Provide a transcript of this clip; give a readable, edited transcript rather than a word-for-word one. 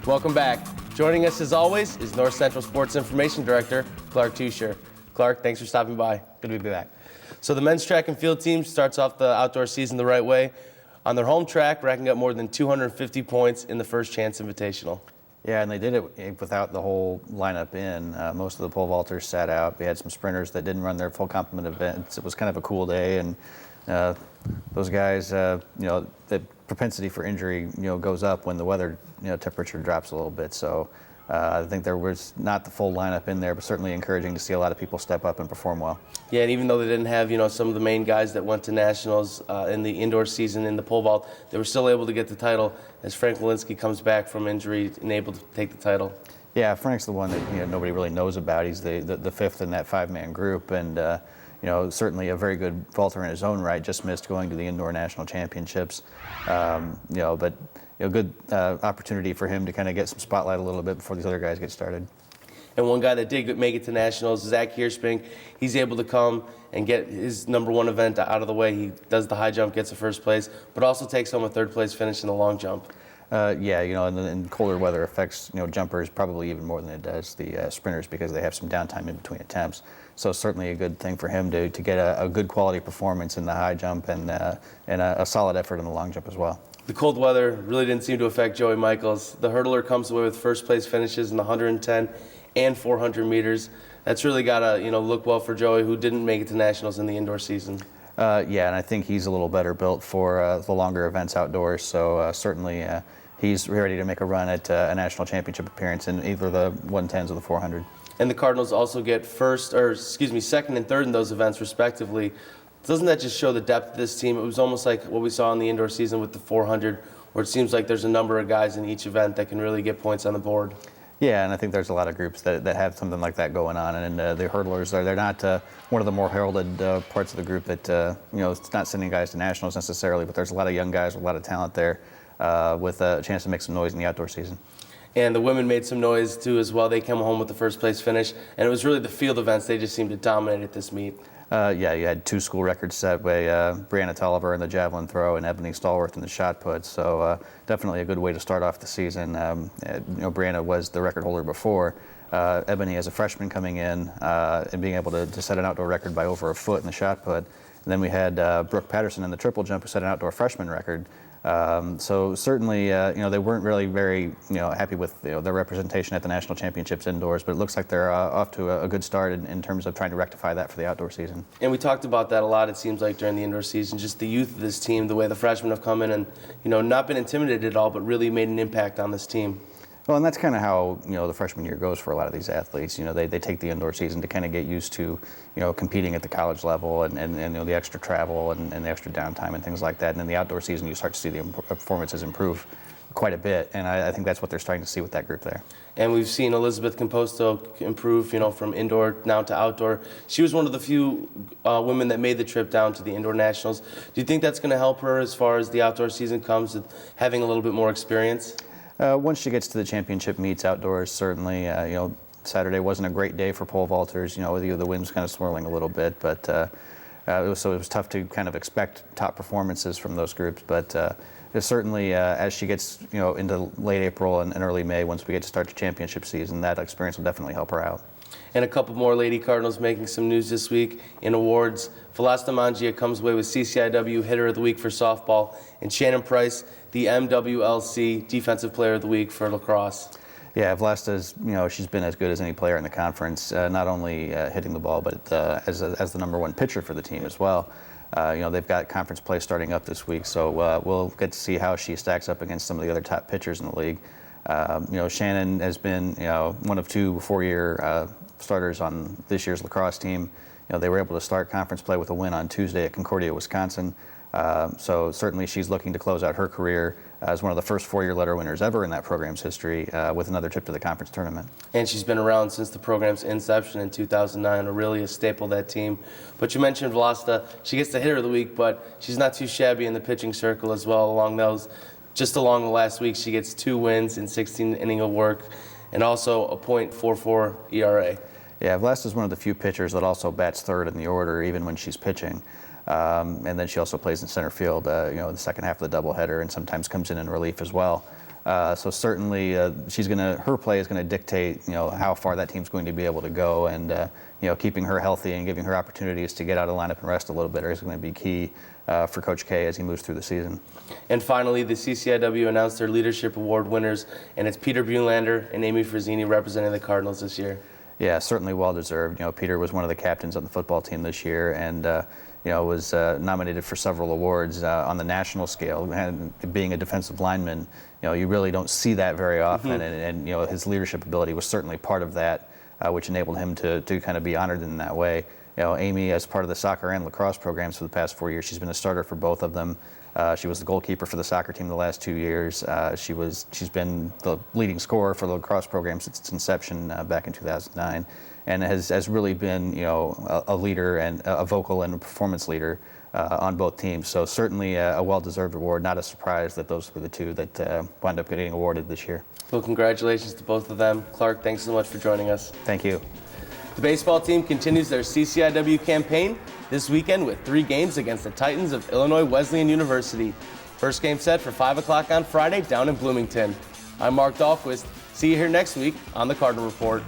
Welcome back. Joining us as always is North Central Sports Information Director, Clark Teuscher. Clark, thanks for stopping by. Good to be back. So the men's track and field team starts off the outdoor season the right way. On their home track, racking up more than 250 points in the First Chance Invitational. Yeah, and they did it without the whole lineup in. Most of the pole vaulters sat out. We had some sprinters that didn't run their full complement events. It was kind of a cool day, and those guys, the propensity for injury, goes up when the weather, temperature drops a little bit. So I think there was not the full lineup in there, but certainly encouraging to see a lot of people step up and perform well. Yeah, and even though they didn't have, some of the main guys that went to nationals in the indoor season in the pole vault, they were still able to get the title as Frank Walensky comes back from injury and able to take the title. Yeah, Frank's the one that nobody really knows about. He's the fifth in that five-man group, and certainly a very good vaulter in his own right. Just missed going to the indoor national championships, but good opportunity for him to kind of get some spotlight a little bit before these other guys get started. And one guy that did make it to nationals, Zach Hirschping, he's able to come and get his #1 event out of the way. He does the high jump, gets a first place, but also takes home a third place finish in the long jump. And colder weather affects jumpers probably even more than it does the sprinters because they have some downtime in between attempts. So certainly a good thing for him to get a good quality performance in the high jump and a solid effort in the long jump as well. The cold weather really didn't seem to affect Joey Michaels. The hurdler comes away with first place finishes in the 110 and 400 meters. That's really got to look well for Joey, who didn't make it to nationals in the indoor season. And I think he's a little better built for the longer events outdoors. So certainly he's ready to make a run at a national championship appearance in either the 110s or the 400. And the Cardinals also get second and third in those events respectively. Doesn't that just show the depth of this team? It was almost like what we saw in the indoor season with the 400, where it seems like there's a number of guys in each event that can really get points on the board. Yeah, and I think there's a lot of groups that have something like that going on, and the hurdlers they're not one of the more heralded parts of the group that it's not sending guys to nationals necessarily, but there's a lot of young guys with a lot of talent there with a chance to make some noise in the outdoor season. And the women made some noise too as well. They came home with the first place finish, and it was really the field events. They just seemed to dominate at this meet. You had two school records set by Brianna Tolliver in the javelin throw and Ebony Stallworth in the shot put. So definitely a good way to start off the season. Brianna was the record holder before. Ebony as a freshman coming in and being able to set an outdoor record by over a foot in the shot put. And then we had Brooke Patterson in the triple jump who set an outdoor freshman record. So certainly, they weren't really very, happy with their representation at the national championships indoors, but it looks like they're off to a good start in terms of trying to rectify that for the outdoor season. And we talked about that a lot, it seems like, during the indoor season, just the youth of this team, the way the freshmen have come in and, not been intimidated at all, but really made an impact on this team. Well, and that's kind of how, the freshman year goes for a lot of these athletes. They take the indoor season to kind of get used to, competing at the college level and the extra travel and the extra downtime and things like that. And then the outdoor season, you start to see the performances improve quite a bit. And I think that's what they're starting to see with that group there. And we've seen Elizabeth Composto improve, from indoor now to outdoor. She was one of the few women that made the trip down to the indoor nationals. Do you think that's going to help her as far as the outdoor season comes, with having a little bit more experience? Once she gets to the championship meets outdoors, certainly, Saturday wasn't a great day for pole vaulters. The wind was kind of swirling a little bit, but it was tough to kind of expect top performances from those groups. But certainly, as she gets into late April and early May, once we get to start the championship season, that experience will definitely help her out. And a couple more Lady Cardinals making some news this week in awards. Velasta Mangia comes away with CCIW Hitter of the Week for softball, and Shannon Price, the MWLC Defensive Player of the Week for lacrosse. Yeah, Vlasta's, she's been as good as any player in the conference, not only hitting the ball, but as the #1 pitcher for the team as well. They've got conference play starting up this week, so we'll get to see how she stacks up against some of the other top pitchers in the league. Shannon has been, one of two four-year starters on this year's lacrosse team. They were able to start conference play with a win on Tuesday at Concordia, Wisconsin. So certainly she's looking to close out her career as one of the first four-year letter winners ever in that program's history with another trip to the conference tournament. And she's been around since the program's inception in 2009, really a staple of that team. But you mentioned Velasta. She gets the Hitter of the Week, but she's not too shabby in the pitching circle as well along those. Just along the last week, she gets 2 wins in 16 innings of work and also a .44 ERA. Yeah, Vlasta is one of the few pitchers that also bats third in the order, even when she's pitching. And then she also plays in center field, the second half of the doubleheader, and sometimes comes in relief as well. So certainly, her play is going to dictate, how far that team's going to be able to go, and keeping her healthy and giving her opportunities to get out of the lineup and rest a little bit is going to be key for Coach K as he moves through the season. And finally, the CCIW announced their Leadership Award winners, and it's Peter Buhlander and Amy Frazzini representing the Cardinals this year. Yeah, certainly well deserved. Peter was one of the captains on the football team this year, and was nominated for several awards on the national scale. And being a defensive lineman, you really don't see that very often, and his leadership ability was certainly part of that, which enabled him to kind of be honored in that way. Amy, as part of the soccer and lacrosse programs for the past 4 years, she's been a starter for both of them. She was the goalkeeper for the soccer team the last 2 years. She's been the leading scorer for the lacrosse program since its inception back in 2009, and has really been a leader and a vocal and a performance leader on both teams. So certainly a well-deserved award. Not a surprise that those were the two that wound up getting awarded this year. Well, congratulations to both of them. Clark, thanks so much for joining us. Thank you. The baseball team continues their CCIW campaign this weekend with 3 games against the Titans of Illinois Wesleyan University. First game set for 5 o'clock on Friday down in Bloomington. I'm Marc Dahlquist. See you here next week on the Cardinal Report.